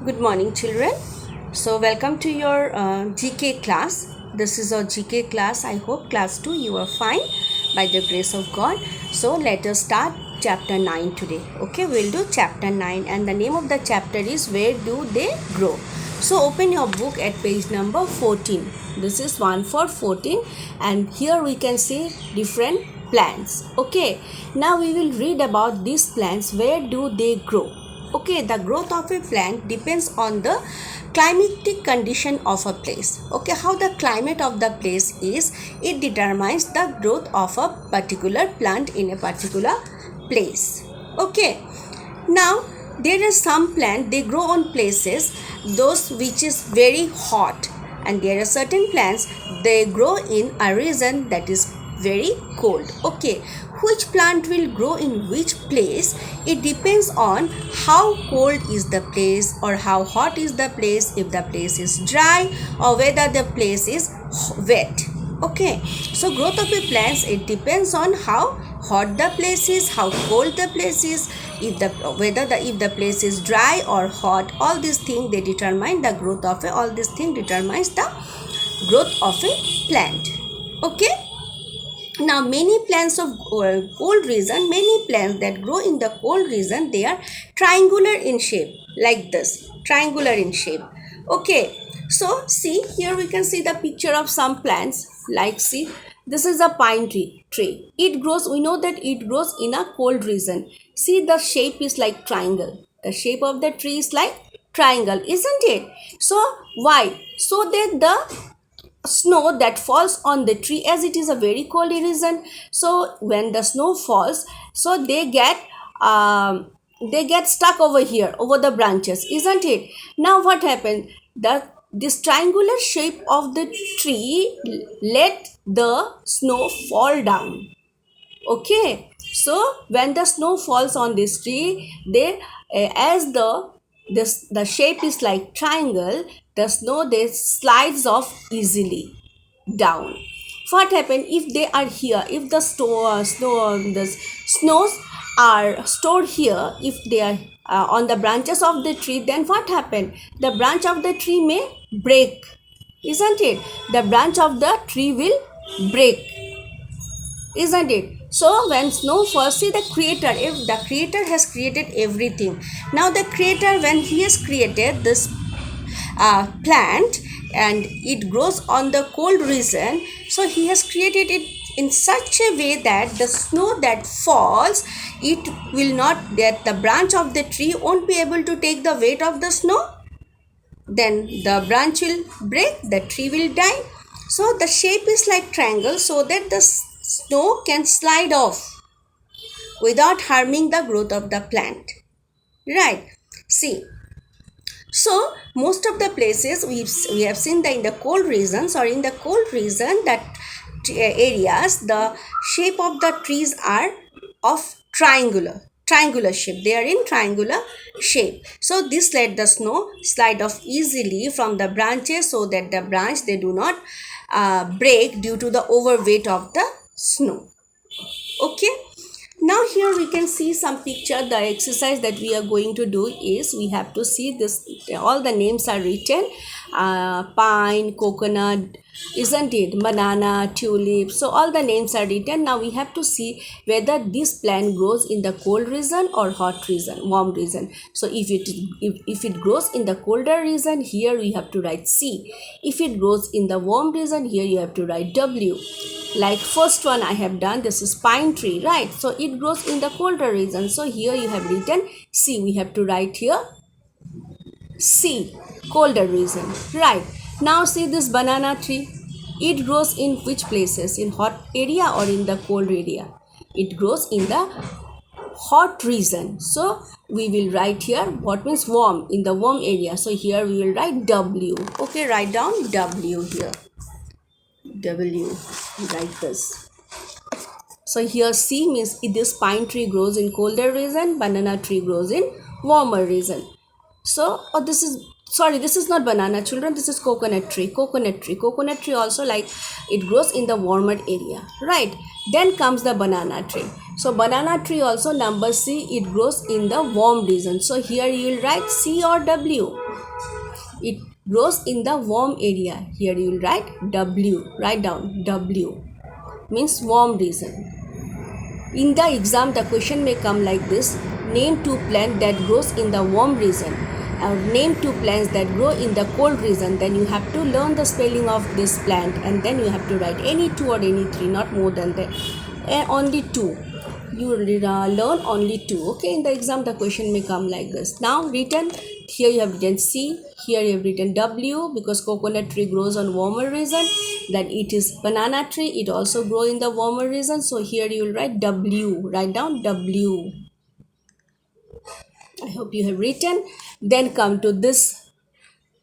Good morning, children. So, welcome to your GK class. This is our GK class. I hope class 2 you are fine by the grace of God. So, let us start chapter 9 today. Okay, we'll do chapter 9, and the name of the chapter is Where Do They Grow? So, open your book at page number 14. This is one for 14, and here we can see different plants. Okay, now we will read about these plants. Where do they grow? Okay, the growth of a plant depends on the climatic condition of a place. Okay, how the climate of the place is, it determines the growth of a particular plant in a particular place. Okay, now there is some plant, they grow on places those which is very hot, and there are certain plants they grow in a region that is very cold. Okay, which plant will grow in which place, it depends on how cold is the place or how hot is the place, if the place is dry or whether the place is wet. Okay, so growth of a plants, it depends on how hot the place is, how cold the place is, if the place is dry or hot. All these things they determine the growth of determines the growth of a plant. Okay, now many plants of cold region, many plants that grow in the cold region, they are triangular in shape, like this, triangular in shape. Okay, so see here we can see the picture of some plants, like see this is a pine tree. It grows, we know that it grows in a cold region. See, the shape is like triangle, the shape of the tree is like triangle, isn't it? So why? So that the snow that falls on the tree, as it is a very cold region, so when the snow falls, so they get stuck over here, over the branches, isn't it? Now what happened, this triangular shape of the tree let the snow fall down. Okay, so when the snow falls on this tree, they as the shape is like triangle, the snow they slides off easily down. What happen if they are here, if the the snows are stored here, if they are on the branches of the tree, then what happen, the branch of the tree may break, isn't it? The branch of the tree will break, isn't it? So when snow falls, see the creator, if the creator has created everything, now the creator, when he has created this plant and it grows on the cold region, so he has created it in such a way that the snow that falls, it will not, that the branch of the tree won't be able to take the weight of the snow, then the branch will break, the tree will die. So the shape is like triangle, so that the snow can slide off without harming the growth of the plant, right? See, so most of the places we have seen that in the cold regions, or in the cold region, that areas, the shape of the trees are of triangular shape, they are in triangular shape. So this let the snow slide off easily from the branches, so that the branch they do not break due to the overweight of the snow. Okay, now here we can see some picture. The exercise that we are going to do is, we have to see this, all the names are written, pine, coconut, isn't it, banana, tulip, so all the names are written. Now we have to see whether this plant grows in the cold region or hot region, warm region. So if it grows in the colder region, here we have to write C. If it grows in the warm region, here you have to write W. Like first one I have done, this is pine tree, right? So it grows in the colder region, so here you have written C. We have to write here C, colder region, right? Now see this banana tree, it grows in which places, in hot area or in the cold area? It grows in the hot region, so we will write here what means warm, in the warm area, so here we will write W. Okay, write down W here, W, like this. So here C means this pine tree grows in colder region, banana tree grows in warmer region. So this is not banana, children, this is coconut tree also, like it grows in the warmer area, right? Then comes the banana tree. So banana tree also, number C, it grows in the warm region. So here you will write C or W. it grows in the warm area. Here you will write W. Write down W means warm region. In the exam, the question may come like this: name two plants that grows in the warm region, or name two plants that grow in the cold region. Then you have to learn the spelling of this plant, and then you have to write any two or any three, not more than that. Only two. You learn only two. Okay, in the exam, the question may come like this. Now written here, you have written C. Here you have written W, because coconut tree grows on warmer region. Then it is banana tree. It also grow in the warmer region. So here you will write W. Write down W. I hope you have written. Then come to this.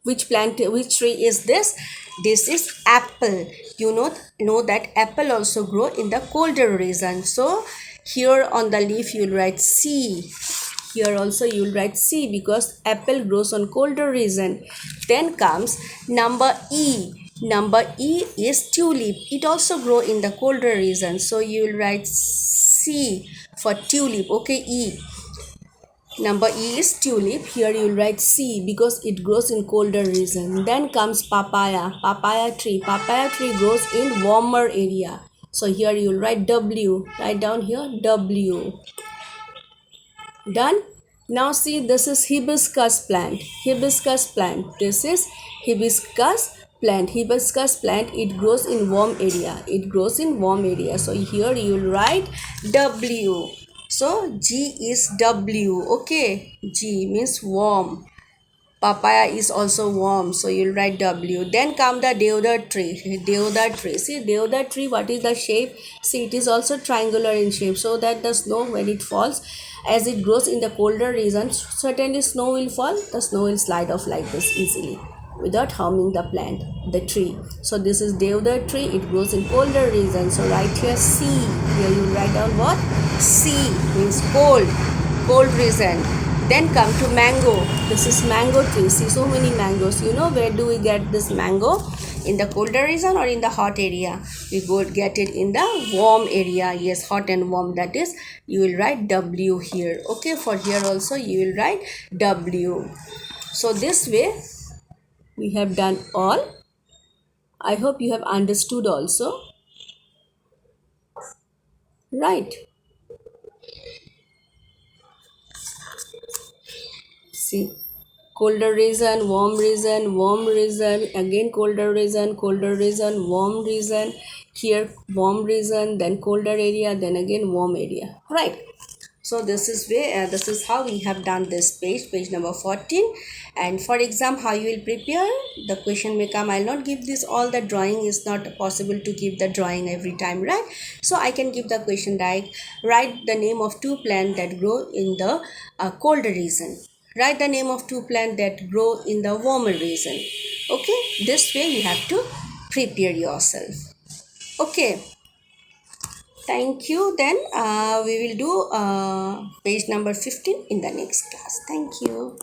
Which plant, which tree is this? This is apple. You know that apple also grow in the colder region. So here on the leaf you will write C. Here also you will write C, because apple grows on colder region. Then comes number E. Number E is tulip. It also grow in the colder region. So you will write C for tulip. Okay, E. Number E is tulip. Here you will write C, because it grows in colder region. Then comes papaya. Papaya tree. Papaya tree grows in warmer area. So here you will write W. Write down here W. Done. Now see, this is hibiscus plant. Hibiscus plant. This is hibiscus plant. Hibiscus plant, it grows in warm area. It grows in warm area. So here you will write W. So G is W. Okay. G means warm. Papaya is also warm, so you'll write W. Then come the deodar tree. Deodar tree. See, deodar tree, what is the shape? See, it is also triangular in shape, so that the snow, when it falls, as it grows in the colder regions, certainly snow will fall. The snow will slide off like this easily without harming the plant, the tree. So this is deodar tree. It grows in colder regions. So write here C. Here you write down what? C means cold, cold region. Then come to mango. This is mango tree. See, so many mangoes. You know, where do we get this mango? In the colder region or in the hot area? We go get it in the warm area. Yes, hot and warm. That is, you will write W here. Okay, for here also you will write W. So this way we have done all. I hope you have understood also. Right. See, colder region, warm region, warm region, again colder region, warm region, here warm region, then colder area, then again warm area. Right. So this is where this is how we have done this page number 14. And for exam, how you will prepare, the question may come. I'll not give this all, the drawing is not possible to give the drawing every time, right? So I can give the question like, write the name of two plants that grow in the colder region. Write the name of two plants that grow in the warmer region. Okay, this way you have to prepare yourself. Okay, thank you. Then we will do page number 15 in the next class. Thank you.